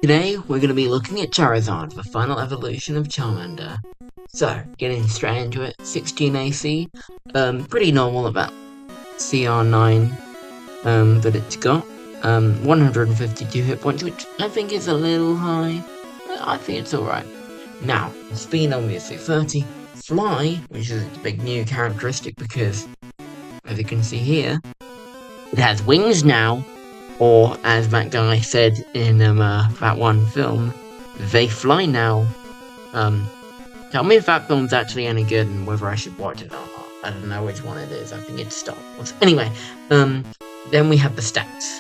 Today, we're going to be looking at Charizard, the final evolution of Charmander. So, getting straight into it, 16 AC, pretty normal about CR9 that it's got. 152 hit points, which I think is a little high, but I think it's alright. Now, speed obviously 30, Fly, which is its big new characteristic because, as you can see here, it has wings now. Or, as that guy said in that one film, they fly now. Tell me if that film's actually any good and whether I should watch it or not. I don't know which one it is. I think it's Star Wars. Anyway, then we have the stats.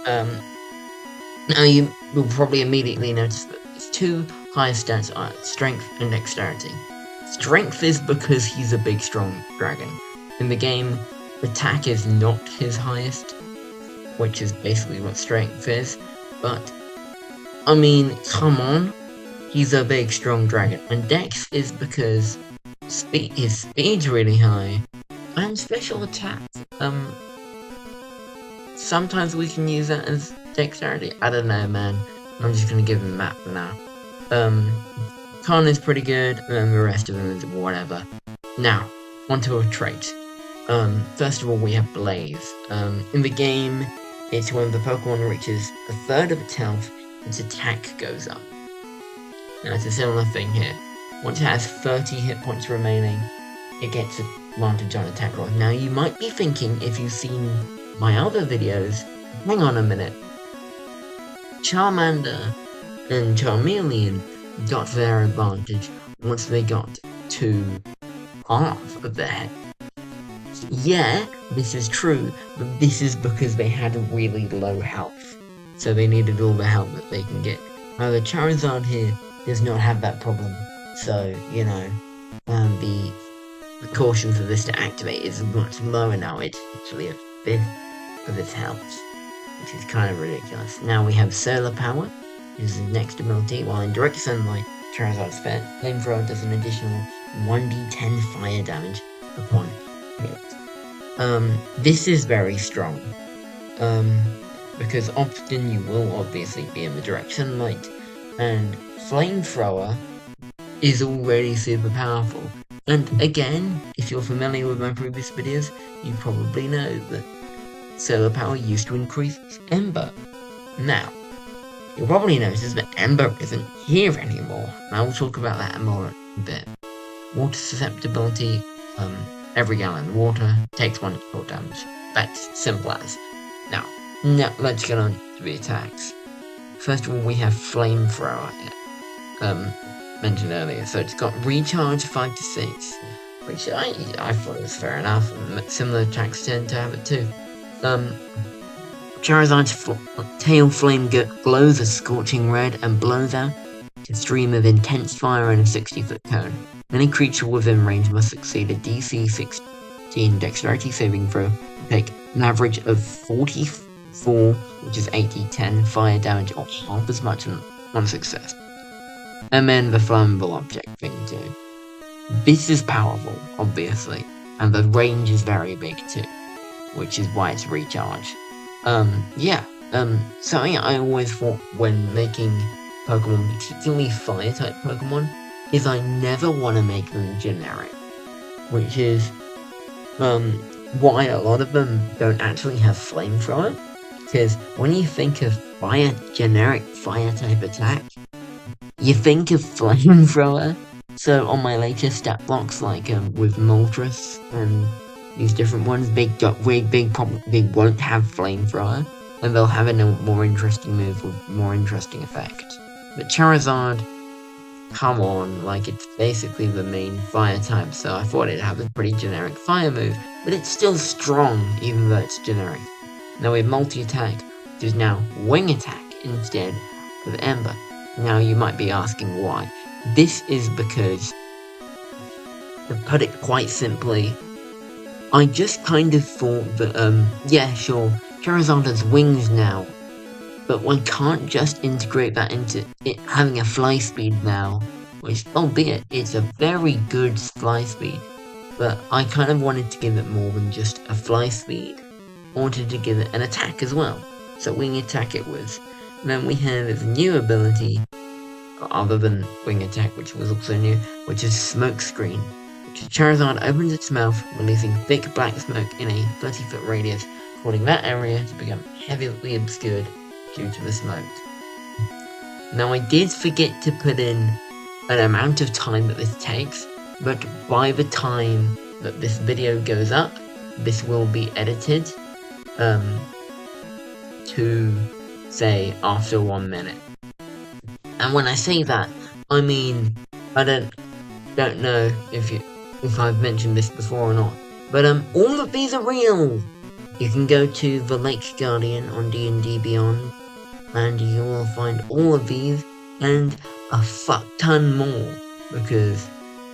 Now you will probably immediately notice that his two highest stats are Strength and Dexterity. Strength is because he's a big, strong dragon. In the game, Attack is not his highest, which is basically what Strength is, but, I mean, come on, he's a big, strong dragon, and Dex is because his speed's really high, and Special Attack, sometimes we can use that as Dexterity, I don't know, man, I'm just gonna give him that for now. Con is pretty good, and the rest of them is whatever. Now, onto a trait. First of all, we have Blaze. In the game, it's when the Pokemon reaches a third of its health, its attack goes up. Now it's a similar thing here. Once it has 30 hit points remaining, it gets advantage on attack roll. Now you might be thinking, if you've seen my other videos, hang on a minute. Charmander and Charmeleon got their advantage once they got to half of their health. Yeah, this is true, but this is because they had a really low health, so they needed all the health that they can get. Now the Charizard here does not have that problem, so, you know, the caution for this to activate is much lower now. It's actually a fifth of its health, which is kind of ridiculous. Now we have Solar Power, which is the next ability. While in direct sunlight, Charizard's Flamethrower does an additional 1d10 fire damage upon hit. This is very strong, because often you will obviously be in the direct sunlight, and Flamethrower is already super powerful. And again, if you're familiar with my previous videos, you probably know that Solar Power used to increase Ember. Now, you'll probably notice that Ember isn't here anymore, and I will talk about that more in a bit. Water susceptibility, every gallon of water takes 1 cold damage. That's simple as. Now, let's get on to the attacks. First of all, we have Flamethrower, mentioned earlier. So it's got Recharge 5 to 6, which I thought was fair enough, and similar attacks tend to have it too. Charizard's tail flame glows a scorching red and blows out a stream of intense fire in a 60-foot cone. Any creature within range must succeed a DC 16 Dexterity saving throw to take an average of 44, which is 80-10 fire damage, or half as much on success. And then the flammable object thing too. This is powerful, obviously, and the range is very big too, which is why it's recharge. Something I always thought when making Pokemon, particularly fire-type Pokemon, is I never want to make them generic, which is why a lot of them don't actually have Flamethrower, because when you think of generic fire-type attack, you think of Flamethrower. So on my latest stat blocks, like with Moltres and these different ones, they won't have Flamethrower, and they'll have a more interesting move with more interesting effect. But Charizard, come on, like, it's basically the main fire type, so I thought it'd have a pretty generic fire move, but it's still strong, even though it's generic. Now we have multi-attack, which is now wing attack instead of Ember. Now you might be asking why. This is because, to put it quite simply, I just kind of thought that, yeah, sure, Charizard has wings now, but one can't just integrate that into it having a fly speed now, which, albeit, it's a very good fly speed, but I kind of wanted to give it more than just a fly speed. I wanted to give it an attack as well, so wing attack it was. then we have this new ability, other than Wing Attack, which was also new, which is Smokescreen, which is Charizard opens its mouth, releasing thick black smoke in a 30-foot radius, causing that area to become heavily obscured due to the smoke. Now, I did forget to put in an amount of time that this takes, but by the time that this video goes up, this will be edited to, say, after 1 minute. And when I say that, I mean, I don't know if I've mentioned this before or not, but all of these are real! You can go to the Lake Guardian on D&D Beyond, and you will find all of these, and a fuck ton more, because,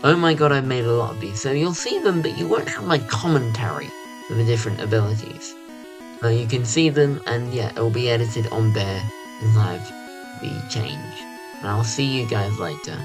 oh my god, I've made a lot of these, so you'll see them, but you won't have my commentary for the different abilities. You can see them, and yeah, it'll be edited on there, and have the change. And I'll see you guys later.